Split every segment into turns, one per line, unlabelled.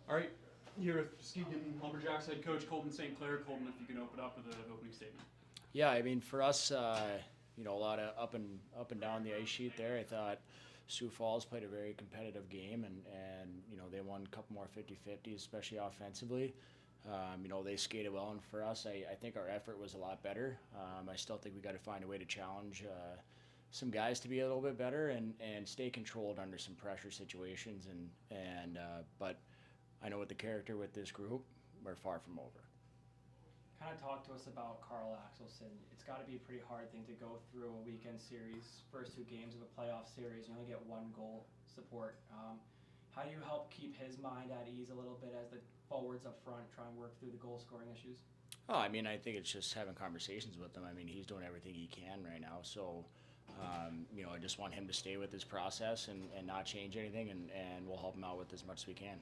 All right, here with Muskegon Lumberjacks head coach Colton St. Clair. Colton, if you can open up with an opening statement.
Yeah, I mean, for us, a lot of up and down the ice sheet there. I thought Sioux Falls played a very competitive game, and they won a couple more 50-50s, especially offensively. They skated well, and for us, I think our effort was a lot better. I still think we got to find a way to challenge some guys to be a little bit better and stay controlled under some pressure situations. But I know with the character with this group, we're far from over.
Kind of talk to us about Carl Axelson. It's got to be a pretty hard thing to go through a weekend series, first two games of a playoff series, you only get one goal support. How do you help keep his mind at ease a little bit as the forwards up front try and work through the goal scoring issues?
Oh, I mean, I think it's just having conversations with him. I mean, he's doing everything he can right now. So, I just want him to stay with his process and not change anything, and we'll help him out with as much as we can.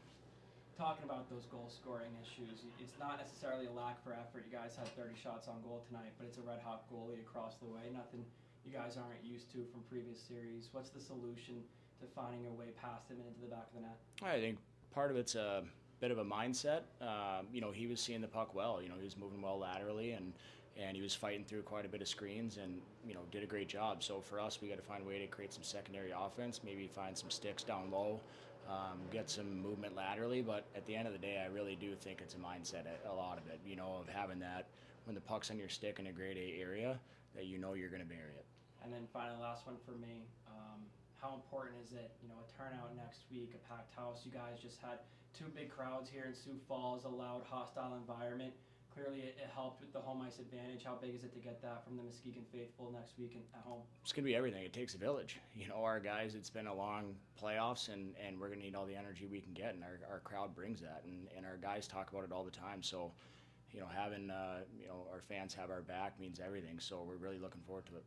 Talking about those goal scoring issues, it's not necessarily a lack for effort. You guys had 30 shots on goal tonight, but it's a red hot goalie across the way. Nothing you guys aren't used to from previous series. What's the solution to finding a way past him and into the back of the net?
I think part of it's a bit of a mindset. He was seeing the puck well. He was moving well laterally, and he was fighting through quite a bit of screens and, did a great job. So for us, we got to find a way to create some secondary offense, maybe find some sticks down low, get some movement laterally. But at the end of the day, I really do think it's a mindset, a lot of it, of having that when the puck's on your stick in a grade A area, that you're going to bury it.
And then finally, last one for me. How important is it, a turnout next week, a packed house? You guys just had two big crowds here in Sioux Falls, a loud, hostile environment. Clearly, it helped with the home ice advantage. How big is it to get that from the Muskegon faithful next week at home?
It's going to be everything. It takes a village. Our guys, it's been a long playoffs, and we're going to need all the energy we can get, and our crowd brings that, and our guys talk about it all the time. So, having, our fans have our back means everything. So we're really looking forward to it.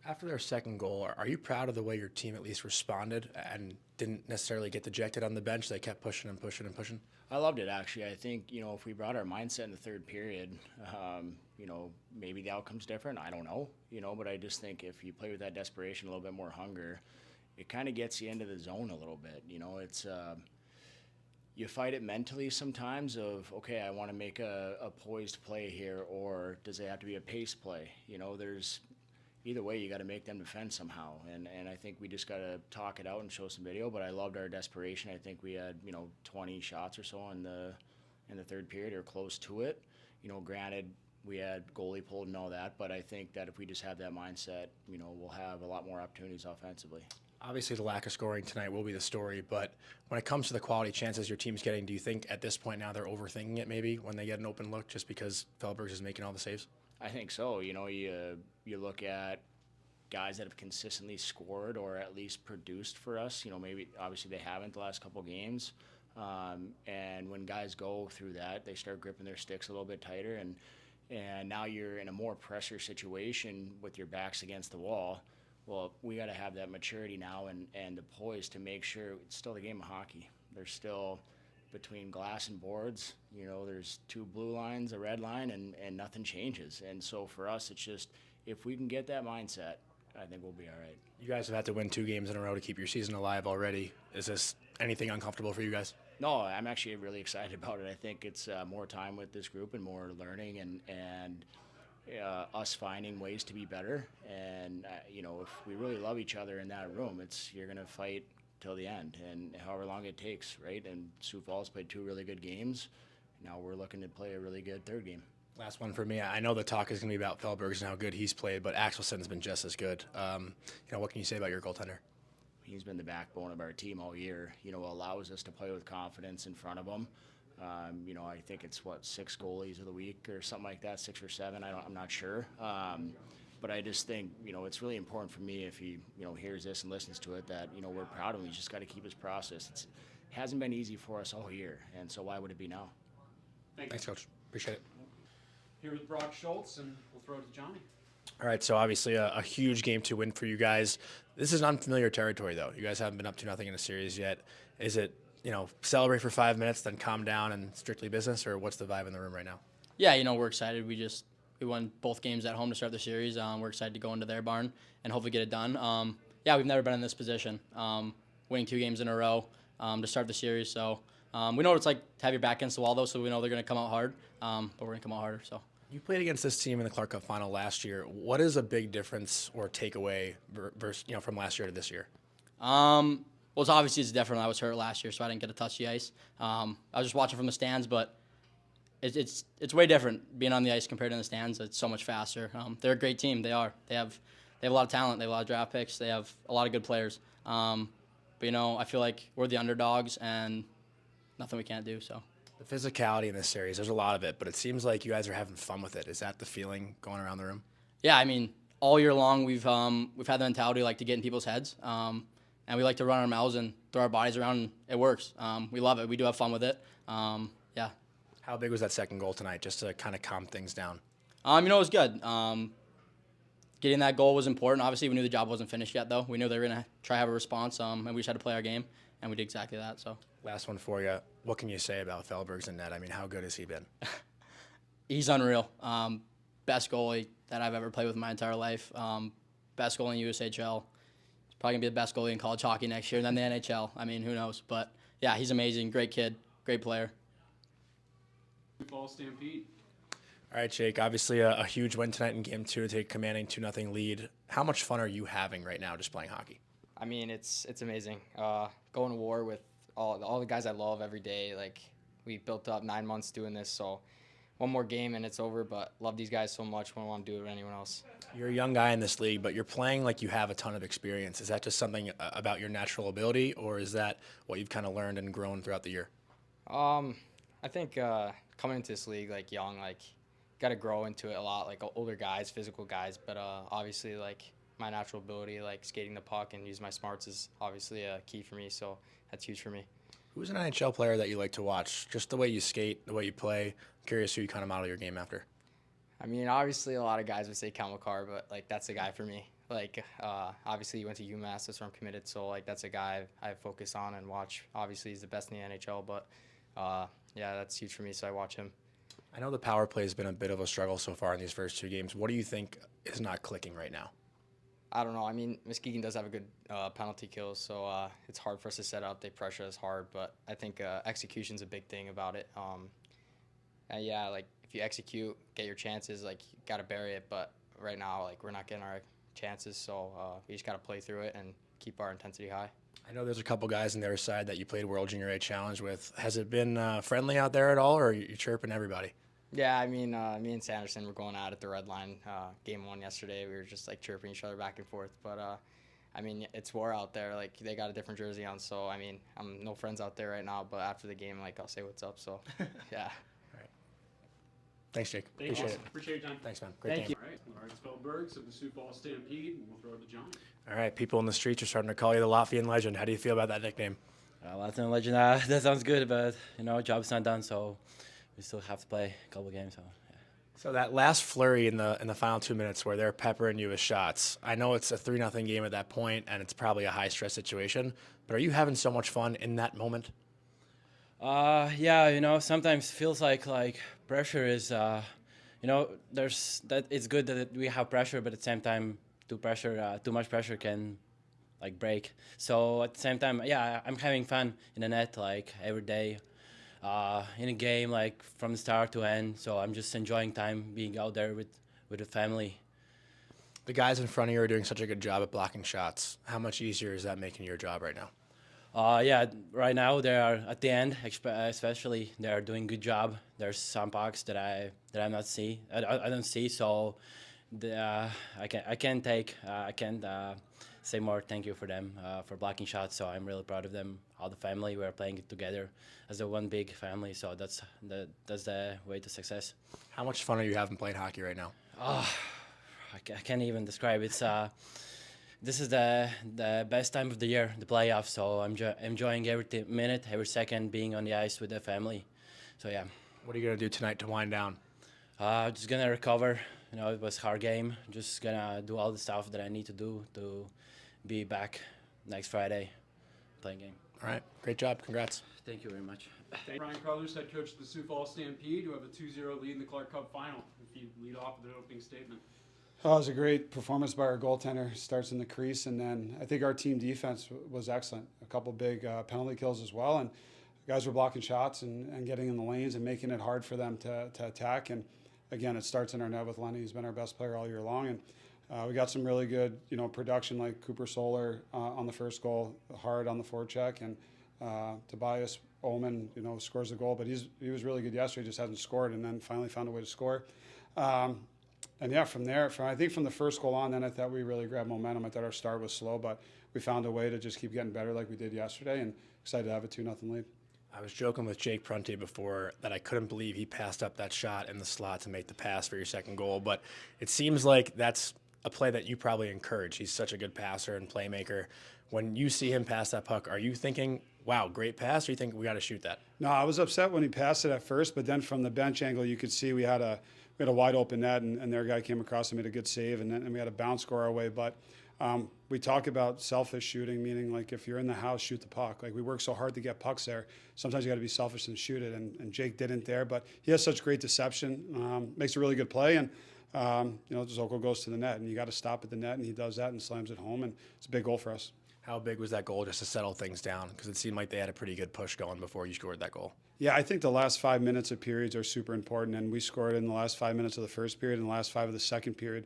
After their second goal, are you proud of the way your team at least responded and didn't necessarily get dejected on the bench? They kept pushing and pushing and pushing.
I loved it, actually. I think, if we brought our mindset in the third period, maybe the outcome's different. I don't know, but I just think if you play with that desperation, a little bit more hunger, it kind of gets you into the zone a little bit. It's you fight it mentally sometimes of, okay, I want to make a poised play here, or does it have to be a pace play? There's either way, you got to make them defend somehow, and I think we just got to talk it out and show some video. But I loved our desperation. I think we had 20 shots or so in the third period or close to it. Granted, we had goalie pulled and all that, but I think that if we just have that mindset, we'll have a lot more opportunities offensively.
Obviously, the lack of scoring tonight will be the story, but when it comes to the quality chances your team's getting, do you think at this point now they're overthinking it maybe when they get an open look just because Felbergs is making all the saves?
I think so. You look at guys that have consistently scored or at least produced for us. Maybe obviously they haven't the last couple games. And when guys go through that, they start gripping their sticks a little bit tighter. And now you're in a more pressure situation with your backs against the wall. Well, we got to have that maturity now and the poise to make sure it's still the game of hockey. There's still between glass and boards, there's two blue lines, a red line, and nothing changes. And so for us, it's just if we can get that mindset, I think we'll be all right.
You guys have had to win 2 games in a row to keep your season alive already. Is this anything uncomfortable for you guys?
No, I'm actually really excited about it. I think it's more time with this group and more learning and us finding ways to be better. And, if we really love each other in that room, you're going to fight till the end, and however long it takes, right? And Sioux Falls played 2 really good games. Now we're looking to play a really good third game.
Last one for me. I know the talk is going to be about Felbergs and how good he's played, but Axelson's been just as good. What can you say about your goaltender?
He's been the backbone of our team all year. Allows us to play with confidence in front of him. I think it's 6 goalies of the week or something like that, 6 or 7. I'm not sure. But I just think, it's really important for me if he, hears this and listens to it that, we're proud of him. He's just got to keep his process. It hasn't been easy for us all year, and so why would it be now?
Thanks, Coach. Appreciate it.
Here with Brock Schultz, and we'll throw it to Johnny.
All right, so obviously a huge game to win for you guys. This is unfamiliar territory, though. You guys haven't been up to nothing in a series yet. Is it, celebrate for 5 minutes, then calm down and strictly business, or what's the vibe in the room right now?
Yeah, we're excited. We won both games at home to start the series. We're excited to go into their barn and hopefully get it done. We've never been in this position, winning 2 games in a row to start the series. So We know what it's like to have your back against the wall, though, so we know they're going to come out hard, but we're going to come out harder. So.
You played against this team in the Clark Cup final last year. What is a big difference or takeaway versus, from last year to this year?
Well, it's different. I was hurt last year, so I didn't get to touch the ice. I was just watching from the stands, but it's way different being on the ice compared to in the stands. It's so much faster. They're a great team. They are. They have a lot of talent. They have a lot of draft picks. They have a lot of good players. But I feel like we're the underdogs and nothing we can't do. So.
The physicality in this series, there's a lot of it, but it seems like you guys are having fun with it. Is that the feeling going around the room?
Yeah, I mean, all year long we've had the mentality like to get in people's heads, and we like to run our mouths and throw our bodies around. And it works. We love it. We do have fun with it. Yeah.
How big was that second goal tonight, just to kind of calm things down?
It was good. Getting that goal was important. Obviously, we knew the job wasn't finished yet, though. We knew they were gonna try to have a response, and we just had to play our game, and we did exactly that. So.
Last one for you. What can you say about Thelberg's in net? I mean, how good has he been?
He's unreal. Best goalie that I've ever played with in my entire life. Best goalie in USHL. He's probably going to be the best goalie in college hockey next year, and then the NHL. I mean, who knows? But, yeah, he's amazing. Great kid. Great player.
Ball Stampede.
All right, Jake, obviously a huge win tonight in Game 2 to take commanding 2-0 lead. How much fun are you having right now just playing hockey?
I mean, it's amazing. Going to war with all the guys I love every day. Like, we built up 9 months doing this, so one more game and it's over, but love these guys so much. Wouldn't want to do it with anyone else.
You're a young guy in this league, but you're playing like you have a ton of experience. Is that just something about your natural ability, or is that what you've kind of learned and grown throughout the year?
I think coming into this league, like, young, like, got to grow into it a lot, like older guys, physical guys, but obviously, like, my natural ability, like skating the puck and use my smarts is obviously a key for me, so that's huge for me.
Who's an NHL player that you like to watch? Just the way you skate, the way you play. I'm curious who you kind of model your game after.
I mean, obviously a lot of guys would say Cal McCarr, but, like, that's the guy for me. Like, obviously he went to UMass, that's where I'm committed, so, like, that's a guy I focus on and watch. Obviously he's the best in the NHL, but, yeah, that's huge for me, so I watch him.
I know the power play has been a bit of a struggle so far in these first 2 games. What do you think is not clicking right now?
I don't know. I mean, Muskegon does have a good penalty kill, so it's hard for us to set up. They pressure us hard, but I think execution's a big thing about it. Yeah, like, if you execute, get your chances, like, you got to bury it, but right now, like, we're not getting our chances, so we just got to play through it and keep our intensity high.
I know there's a couple guys on the other side that you played World Junior A Challenge with. Has it been friendly out there at all, or are you chirping everybody?
Yeah, I mean, me and Sanderson were going out at the red line. Game 1 yesterday, we were just, like, chirping each other back and forth. But, I mean, it's war out there. Like, they got a different jersey on, so, I mean, I'm no friends out there right now. But after the game, like, I'll say what's up. So, yeah.
All right. Thanks, Jake.
Thank you.
Appreciate it.
Appreciate your time.
Thanks, man. Great
Thank
game.
All right. Lawrence Feldbergs of the Sioux Falls Stampede, and we'll throw it to John.
All right, people in the streets are starting to call you the Latvian legend. How do you feel about that nickname?
Latvian legend, that sounds good, but, job's not done, so we still have to play a couple games. So, yeah.
So that last flurry in the final 2 minutes where they're peppering you with shots, I know it's a 3-0 game at that point, and it's probably a high-stress situation, but are you having so much fun in that moment?
Yeah, sometimes feels like pressure is, there's that it's good that we have pressure, but at the same time, too much pressure can, like, break. So at the same time, yeah, I'm having fun in the net, like, every day. In a game, like, from start to end, so I'm just enjoying time being out there with the family.
The guys in front of you are doing such a good job at blocking shots. How much easier is that making your job right now?
Yeah, right now they are at the end, especially they are doing good job. There's some pucks that I don't see, so I can't say more thank you for them for blocking shots. So I'm really proud of them. All the family, we're playing it together as a one big family. So that's the way to success.
How much fun are you having playing hockey right now?
I can't even describe. It's this is the best time of the year, the playoffs. So I'm enjoying every minute, every second being on the ice with the family. So yeah.
What are you gonna do tonight to wind down?
Just gonna recover. It was a hard game. Just gonna do all the stuff that I need to do to be back next Friday playing game.
All right, great job. Congrats.
Thank you very much.
Brian Carruthers, head coach of the Sioux Falls Stampede, who have a 2-0 lead in the Clark Cup final. If you lead off with an opening statement.
Oh, it was a great performance by our goaltender. Starts in the crease, and then I think our team defense was excellent. A couple big penalty kills as well, and guys were blocking shots and getting in the lanes and making it hard for them to attack. And again, it starts in our net with Lenny. He's been our best player all year long. And we got some really good, production like Cooper Solar on the first goal, hard on the forecheck, and Tobias Ullman, scores the goal. But he was really good yesterday, just hasn't scored, and then finally found a way to score. And yeah, from there, I think from the first goal on, then I thought we really grabbed momentum. I thought our start was slow, but we found a way to just keep getting better like we did yesterday, and excited to have a 2-0 lead.
I was joking with Jake Prunty before that I couldn't believe he passed up that shot in the slot to make the pass for your second goal, but it seems like that's a play that you probably encourage. He's such a good passer and playmaker. When you see him pass that puck, are you thinking, wow, great pass, or you think we got to shoot that?
No, I was upset when he passed it at first, but then from the bench angle, you could see we had a wide open net, and their guy came across and made a good save, and we had a bounce score our way. But we talk about selfish shooting, meaning like if you're in the house, shoot the puck. Like we work so hard to get pucks there. Sometimes you got to be selfish and shoot it, and Jake didn't there. But he has such great deception, makes a really good play, and Zoko goes to the net, and you got to stop at the net, and he does that and slams it home, and it's a big goal for us.
How big was that goal just to settle things down? Because it seemed like they had a pretty good push going before you scored that goal.
Yeah, I think the last 5 minutes of periods are super important, and we scored in the last 5 minutes of the first period and the last 5 of the second period.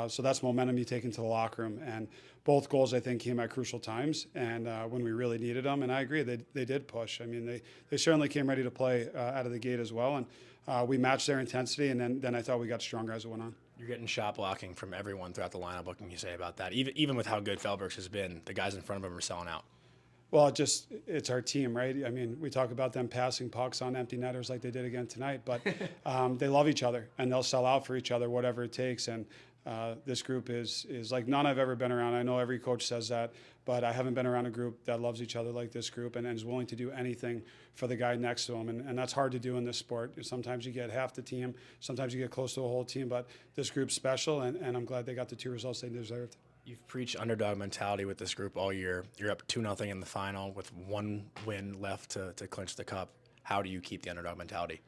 So that's momentum you take into the locker room. And both goals, I think, came at crucial times and when we really needed them. And I agree, they did push. I mean, they certainly came ready to play out of the gate as well. And we matched their intensity, and then I thought we got stronger as it went on.
You're getting shot blocking from everyone throughout the lineup. What can you say about that? Even with how good Felbergs has been, the guys in front of him are selling out.
Well, it's our team, right? I mean, we talk about them passing pucks on empty netters like they did again tonight, but they love each other, and they'll sell out for each other, whatever it takes. And this group is like none I've ever been around. I know every coach says that, but I haven't been around a group that loves each other like this group and is willing to do anything for the guy next to him. And that's hard to do in this sport. Sometimes you get half the team, sometimes you get close to a whole team, but this group's special, and I'm glad they got the 2 results they deserved.
You've preached underdog mentality with this group all year. You're up 2-0 in the final with 1 win left to clinch the cup. How do you keep the underdog mentality?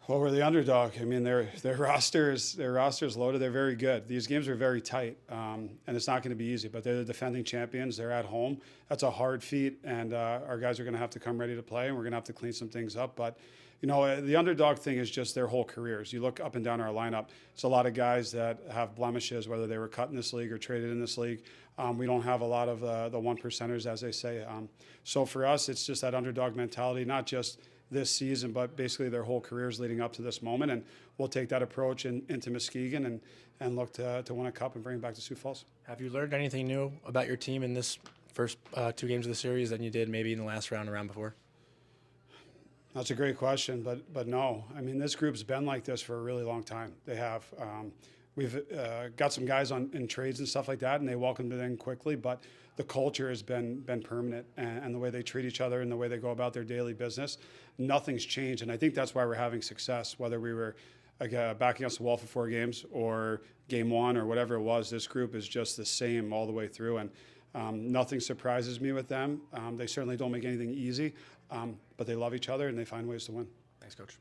Well, we're the underdog. I mean, their roster is loaded. They're very good. These games are very tight, and it's not going to be easy. But they're the defending champions. They're at home. That's a hard feat, and our guys are going to have to come ready to play, and we're going to have to clean some things up. But the underdog thing is just their whole careers. You look up and down our lineup. It's a lot of guys that have blemishes, whether they were cut in this league or traded in this league. We don't have a lot of the 1%ers, as they say. So for us, it's just that underdog mentality, not just this season, but basically their whole careers leading up to this moment. And we'll take that approach into Muskegon and look to win a cup and bring it back to Sioux Falls.
Have you learned anything new about your team in this first 2 games of the series than you did maybe in the last round before?
That's a great question, but no. I mean, this group's been like this for a really long time. They have. We've got some guys in trades and stuff like that, and they welcomed it in quickly, but the culture has been permanent, and the way they treat each other and the way they go about their daily business, nothing's changed. And I think that's why we're having success, whether we were back against the wall for 4 games or game 1 or whatever it was. This group is just the same all the way through, and nothing surprises me with them. They certainly don't make anything easy, but they love each other and they find ways to win.
Thanks, Coach.